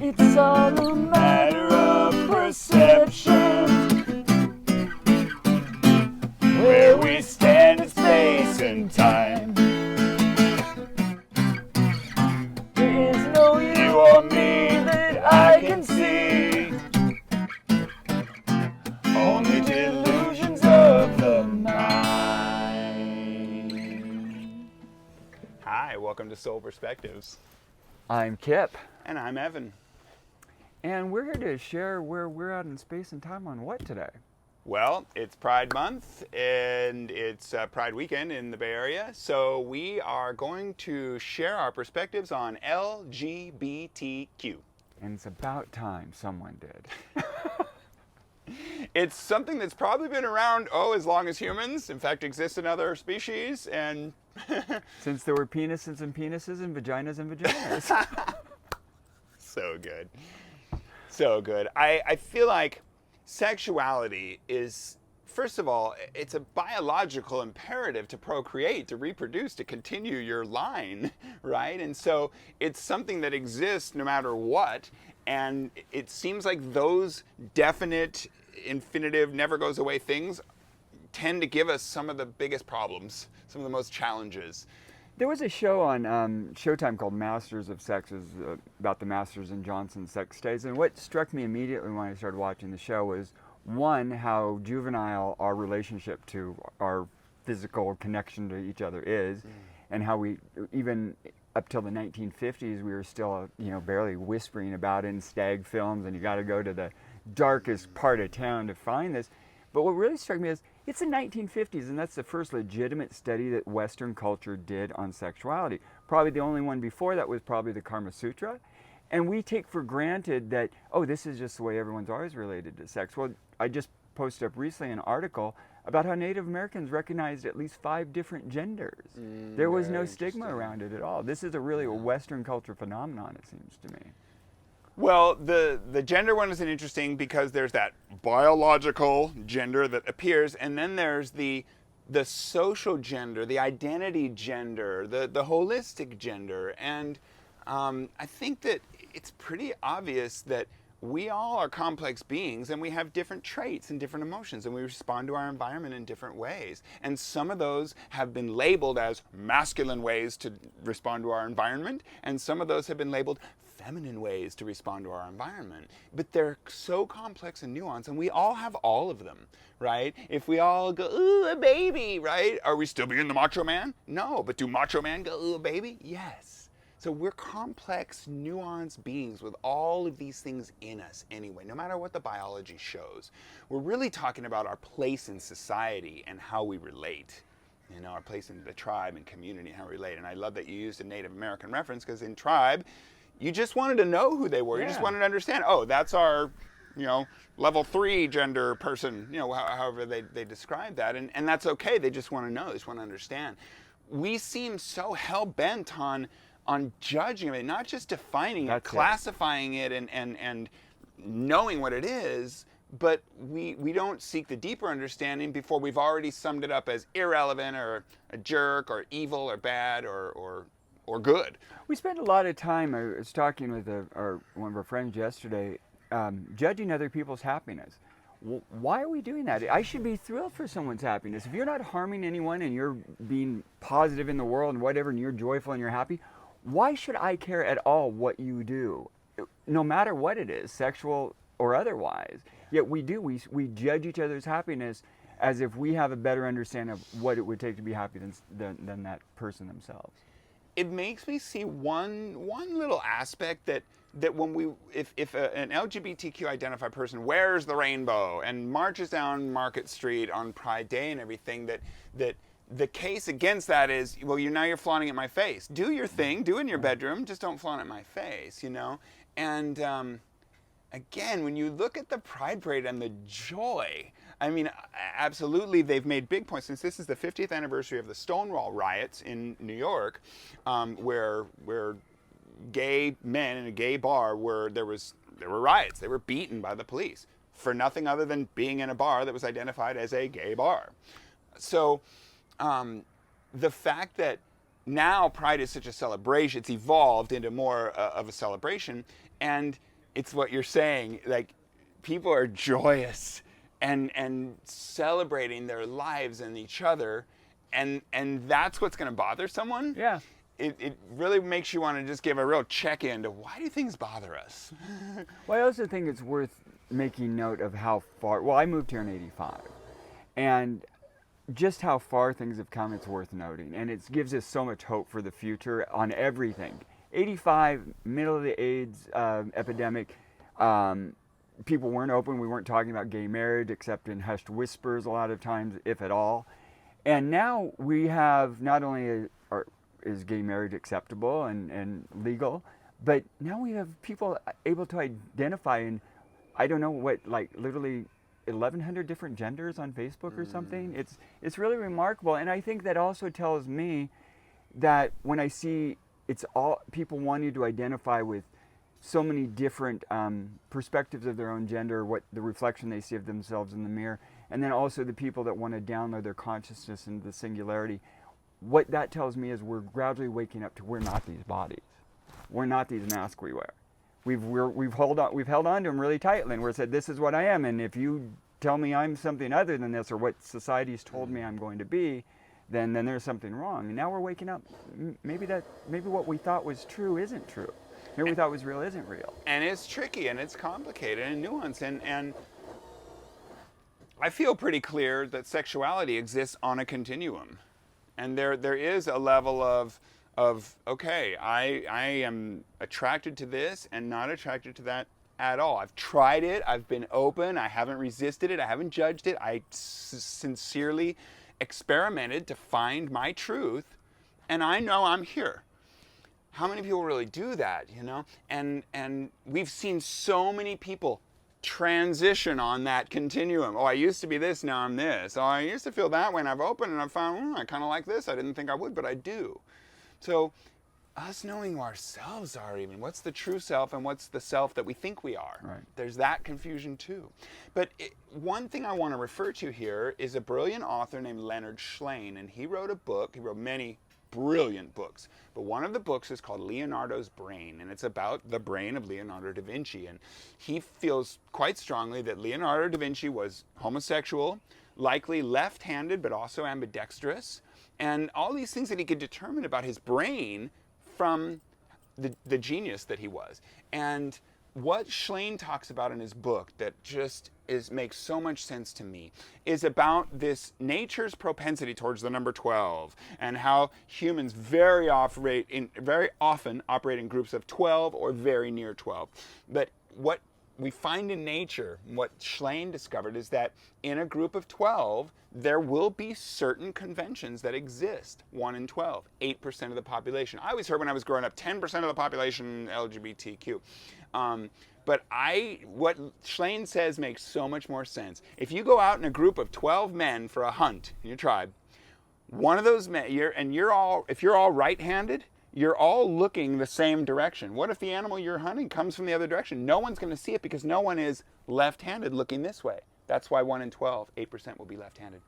It's all a matter of perception. Where we stand in space and time. There is no you or me that I can see. Only delusions of the mind. Hi, welcome to Soul Perspectives. I'm Kip. And I'm Evan. And we're here to share where we're at in space and time on what today? Well, it's Pride Month and it's Pride Weekend in the Bay Area, so we are going to share our perspectives on LGBTQ. And it's about time someone did. It's something that's probably been around, as long as humans, in fact, exists in other species, and... Since there were penises and penises and vaginas and vaginas. So good. So good. I feel like sexuality is, first of all, it's a biological imperative to procreate, to reproduce, to continue your line, right? And so it's something that exists no matter what. And it seems like those definite, infinitive, never goes away things tend to give us some of the biggest problems, some of the most challenges. There was a show on Showtime called Masters of Sex, about the Masters and Johnson sex days. And what struck me immediately when I started watching the show was, one, how juvenile our relationship to our physical connection to each other is, and how we, even up till the 1950s, we were still, barely whispering about it in stag films, and you got to go to the darkest part of town to find this. But what really struck me is, it's the 1950s, and that's the first legitimate study that Western culture did on sexuality. Probably the only one before that was probably the Kama Sutra. And we take for granted that, this is just the way everyone's always related to sex. Well, I just posted up recently an article about how Native Americans recognized at least 5 different genders. There was no stigma around it at all. This is a Western culture phenomenon, it seems to me. Well, the gender one is interesting because there's that biological gender that appears, and then there's the social gender, the identity gender, the holistic gender. And I think that it's pretty obvious that we all are complex beings, and we have different traits and different emotions, and we respond to our environment in different ways. And some of those have been labeled as masculine ways to respond to our environment, and some of those have been labeled feminine ways to respond to our environment. But they're so complex and nuanced, and we all have all of them, right? If we all go, ooh, a baby, right? Are we still being the macho man? No, but do macho man go, ooh, a baby? Yes. So we're complex, nuanced beings with all of these things in us anyway, no matter what the biology shows. We're really talking about our place in society and how we relate. Our place in the tribe and community and how we relate. And I love that you used a Native American reference, because in tribe, you just wanted to know who they were. You just wanted to understand, that's our, level 3 gender person, however they describe that. And that's okay. They just want to know. They just want to understand. We seem so hell-bent on judging it, not just defining it, classifying it, and knowing what it is, but we don't seek the deeper understanding before we've already summed it up as irrelevant or a jerk or evil or bad or good. We spend a lot of time, I was talking with one of our friends yesterday, judging other people's happiness. Why are we doing that? I should be thrilled for someone's happiness. If you're not harming anyone and you're being positive in the world and whatever, and you're joyful and you're happy, why should I care at all what you do? No matter what it is, sexual or otherwise. Yet we judge each other's happiness as if we have a better understanding of what it would take to be happy than that person themselves. It makes me see one little aspect that when if an LGBTQ identified person wears the rainbow and marches down Market Street on Pride Day and everything, that the case against that is, well, you're flaunting at my face. Do your thing, do it in your bedroom, just don't flaunt at my face, And again, when you look at the Pride Parade and the joy, I mean, absolutely, they've made big points. Since this is the 50th anniversary of the Stonewall riots in New York, where gay men in a gay bar there were riots. They were beaten by the police for nothing other than being in a bar that was identified as a gay bar. So the fact that now Pride is such a celebration, it's evolved into more of a celebration, And it's what you're saying, like people are joyous and celebrating their lives and each other, and that's what's going to bother someone. Yeah. It really makes you want to just give a real check-in to why do things bother us. Well, I also think it's worth making note of how far. Well, I moved here in '85, and just how far things have come. It's worth noting, and it gives us so much hope for the future on everything. '85, middle of the AIDS epidemic. People weren't open. We weren't talking about gay marriage except in hushed whispers a lot of times, if at all. And now we have not only is gay marriage acceptable and legal, but now we have people able to identify in, I don't know what, like literally 1,100 different genders on Facebook or something. It's really remarkable, and I think that also tells me that when I see it's all people wanting to identify with so many different perspectives of their own gender, what the reflection they see of themselves in the mirror, and then also the people that want to download their consciousness into the singularity. What that tells me is we're gradually waking up to we're not these bodies. We're not these masks we wear. We've held on to them really tightly, and we're said this is what I am, and if you tell me I'm something other than this or what society's told me I'm going to be, then there's something wrong. And now we're waking up. Maybe what we thought was true isn't true. Maybe we thought was real isn't real. And it's tricky and it's complicated and nuanced, and I feel pretty clear that sexuality exists on a continuum. And there is a level of okay, I am attracted to this and not attracted to that at all. I've tried it, I've been open, I haven't resisted it, I haven't judged it. I sincerely experimented to find my truth, and I know I'm here. How many people really do that, you know? And we've seen so many people transition on that continuum. Oh, I used to be this, now I'm this. Oh, I used to feel that way, and I've opened and I found, I kind of like this. I didn't think I would, but I do. So us knowing who ourselves are even, what's the true self and what's the self that we think we are? Right. There's that confusion too. But one thing I want to refer to here is a brilliant author named Lynyrd Skynyrd, and he wrote a book, he wrote many brilliant books, but one of the books is called Leonardo's Brain, and it's about the brain of Leonardo da Vinci, and he feels quite strongly that Leonardo da Vinci was homosexual, likely left-handed but also ambidextrous, and all these things that he could determine about his brain from the genius that he was. And what Skynyrd talks about in his book that just makes so much sense to me is about this nature's propensity towards the number 12 and how humans very often operate in groups of 12 or very near 12. But what we find in nature, what Skynyrd discovered, is that in a group of 12, there will be certain conventions that exist. 1 in 12, 8% of the population. I always heard when I was growing up, 10% of the population LGBTQ. But what Skynyrd says makes so much more sense. If you go out in a group of 12 men for a hunt in your tribe, one of those men, if you're all right-handed, you're all looking the same direction. What if the animal you're hunting comes from the other direction? No one's going to see it because no one is left-handed looking this way. That's why 1 in 12, 8% will be left-handed.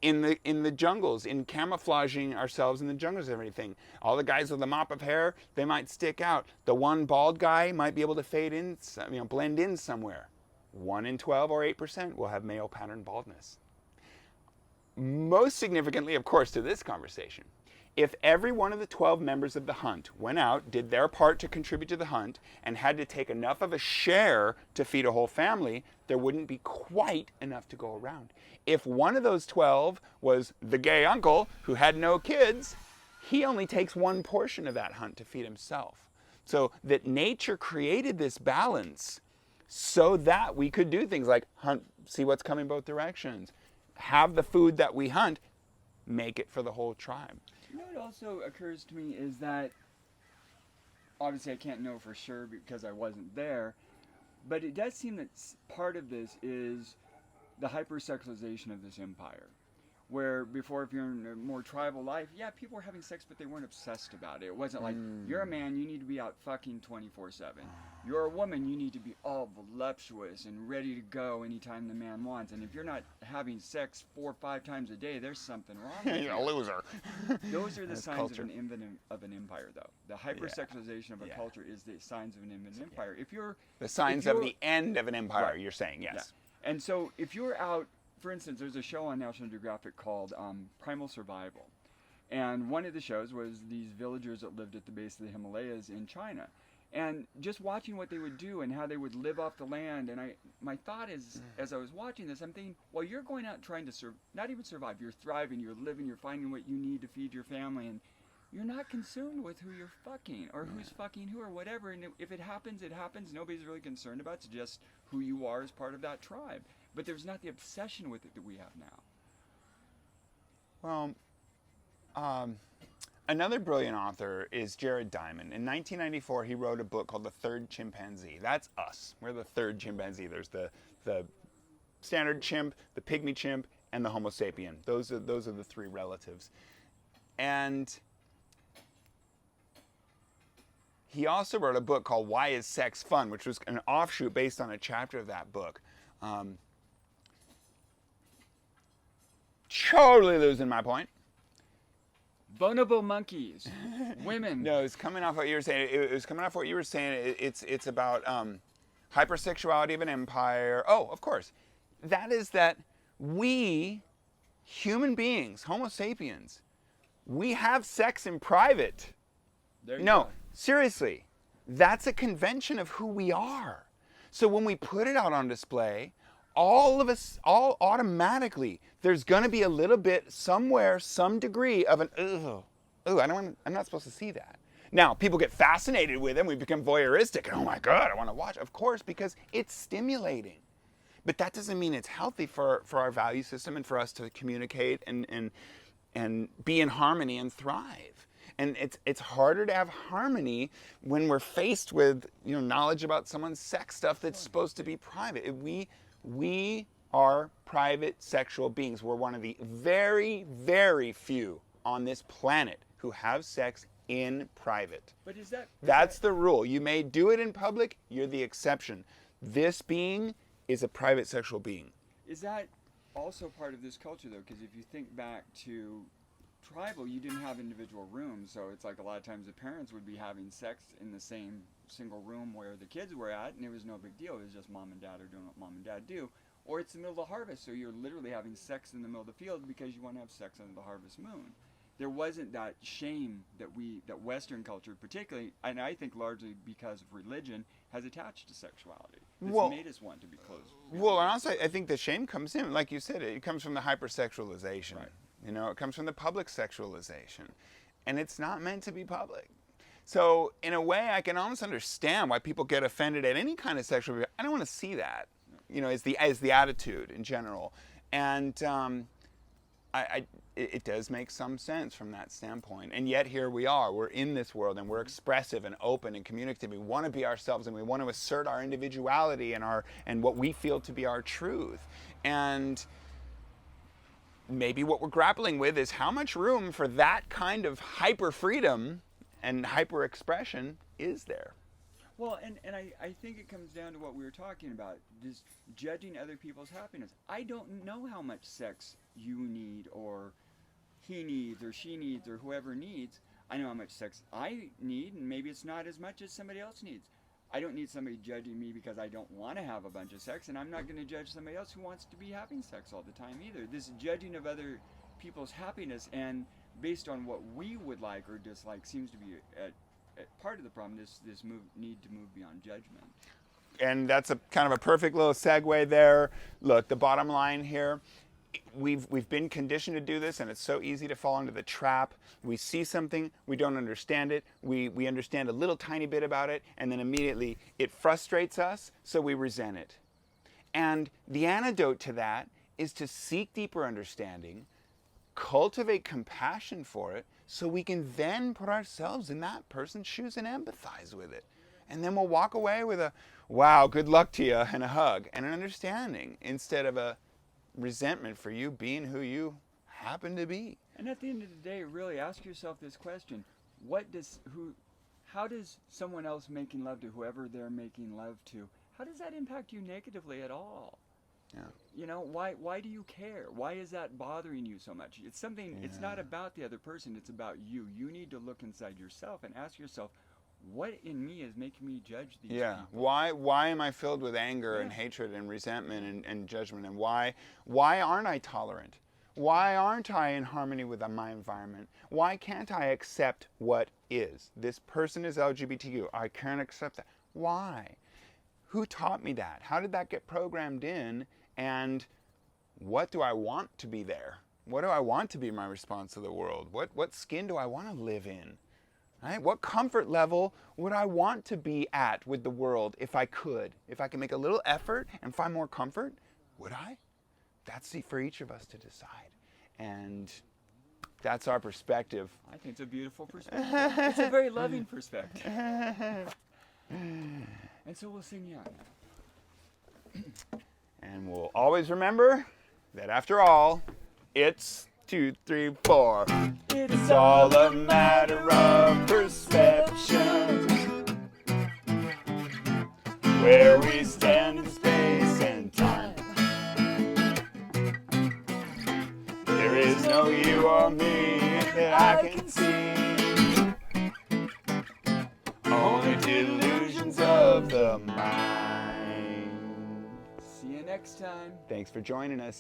In the jungles, in camouflaging ourselves in the jungles and everything, all the guys with a mop of hair, they might stick out. The one bald guy might be able to fade in, blend in somewhere. 1 in 12 or 8% will have male pattern baldness. Most significantly, of course, to this conversation, if every one of the 12 members of the hunt went out, did their part to contribute to the hunt, and had to take enough of a share to feed a whole family, there wouldn't be quite enough to go around. If one of those 12 was the gay uncle who had no kids, he only takes one portion of that hunt to feed himself. So that nature created this balance so that we could do things like hunt, see what's coming both directions, have the food that we hunt, make it for the whole tribe. You know what also occurs to me is that, obviously I can't know for sure because I wasn't there, but it does seem that part of this is the hypersexualization of this empire, Where before, if you're in a more tribal life, yeah, people were having sex, but they weren't obsessed about it. It wasn't like, you're a man, you need to be out fucking 24/7. You're a woman, you need to be all voluptuous and ready to go anytime the man wants. And if you're not having sex 4 or 5 times a day, there's something wrong with You're you. a loser. Those are the That's signs culture. of an empire, though. The hypersexualization of a Yeah. culture is the signs of an empire. If you're The signs if of you're- the end of an empire, Right. you're saying, yes. Yeah. And so if you're out, for instance, there's a show on National Geographic called Primal Survival. And one of the shows was these villagers that lived at the base of the Himalayas in China. And just watching what they would do and how they would live off the land. And my thought is, as I was watching this, I'm thinking, well, you're going out trying to not even survive. You're thriving, you're living, you're finding what you need to feed your family. And you're not consumed with who you're fucking or who's fucking who or whatever. And if it happens, it happens. Nobody's really concerned about it. It's just who you are as part of that tribe. But there's not the obsession with it that we have now. Well, another brilliant author is Jared Diamond. In 1994, he wrote a book called The Third Chimpanzee. That's us. We're the third chimpanzee. There's the standard chimp, the pygmy chimp, and the Homo sapien. Those are the 3 relatives. And he also wrote a book called Why Is Sex Fun, which was an offshoot based on a chapter of that book. Totally losing my point. Vulnerable monkeys, women. No, it's coming off what you were saying. It was coming off what you were saying. It's about hypersexuality of an empire. Oh, of course. That is that we, human beings, Homo sapiens, we have sex in private. There you No, go. seriously. That's a convention of who we are. So when we put it out on display, all of us, all automatically, there's going to be a little bit somewhere, some degree of an, I'm not supposed to see that. Now, people get fascinated with it, and we become voyeuristic, and oh my God, I want to watch. Of course, because it's stimulating. But that doesn't mean it's healthy for our value system and for us to communicate and be in harmony and thrive. And it's harder to have harmony when we're faced with knowledge about someone's sex stuff that's supposed to be private. We are private sexual beings. We're one of the very, very few on this planet who have sex in private. But That's the rule. You may do it in public, you're the exception. This being is a private sexual being. Is that also part of this culture, though? Because if you think back to tribal, you didn't have individual rooms, so it's like a lot of times the parents would be having sex in the same single room where the kids were at, and it was no big deal. It was just mom and dad are doing what mom and dad do. Or it's the middle of the harvest, so you're literally having sex in the middle of the field because you want to have sex under the harvest moon. There wasn't that shame that Western culture, particularly, and I think largely because of religion, has attached to sexuality. It's made us want to be close. Well, and also I think the shame comes in, like you said, it comes from the hypersexualization. Right. It comes from the public sexualization. And it's not meant to be public. So in a way, I can almost understand why people get offended at any kind of sexual. I don't want to see that. Is the attitude in general, and it does make some sense from that standpoint. And yet here we are. We're in this world, and we're expressive and open and communicative. We want to be ourselves, and we want to assert our individuality and what we feel to be our truth. And maybe what we're grappling with is how much room for that kind of hyper freedom and hyper expression is there. Well, and I think it comes down to what we were talking about, just judging other people's happiness. I don't know how much sex you need or he needs or she needs or whoever needs. I know how much sex I need, and maybe it's not as much as somebody else needs. I don't need somebody judging me because I don't want to have a bunch of sex, and I'm not going to judge somebody else who wants to be having sex all the time either. This judging of other people's happiness and based on what we would like or dislike seems to be part of the problem. This need to move beyond judgment. And that's a kind of a perfect little segue there. Look, the bottom line here, we've been conditioned to do this, and it's so easy to fall into the trap. We see something, we don't understand it, we understand a little tiny bit about it, and then immediately it frustrates us, so we resent it. And the antidote to that is to seek deeper understanding, cultivate compassion for it, so we can then put ourselves in that person's shoes and empathize with it. And then we'll walk away with a, wow, good luck to you, and a hug, and an understanding, instead of a resentment for you being who you happen to be. And at the end of the day, really ask yourself this question: how does someone else making love to whoever they're making love to, how does that impact you negatively at all? Yeah. You know, why do you care? Why is that bothering you so much? It's something, it's not about the other person, it's about you. You need to look inside yourself and ask yourself, what in me is making me judge these people? Why am I filled with anger and hatred and resentment and judgment? And why aren't I tolerant? Why aren't I in harmony with my environment? Why can't I accept what is? This person is LGBTQ. I can't accept that. Why? Who taught me that? How did that get programmed in? And what do I want to be there? What do I want to be my response to the world? What skin do I want to live in? Right? What comfort level would I want to be at with the world if I could? If I could make a little effort and find more comfort, would I? That's for each of us to decide. And that's our perspective. I think it's a beautiful perspective. It's a very loving perspective. And so we'll sing you out. And we'll always remember that after all, it's 2, 3, 4. It's all a matter of perception. Where we stand in space and time. There is no you or me that I can see. Only delusions of the mind. See you next time. Thanks for joining us.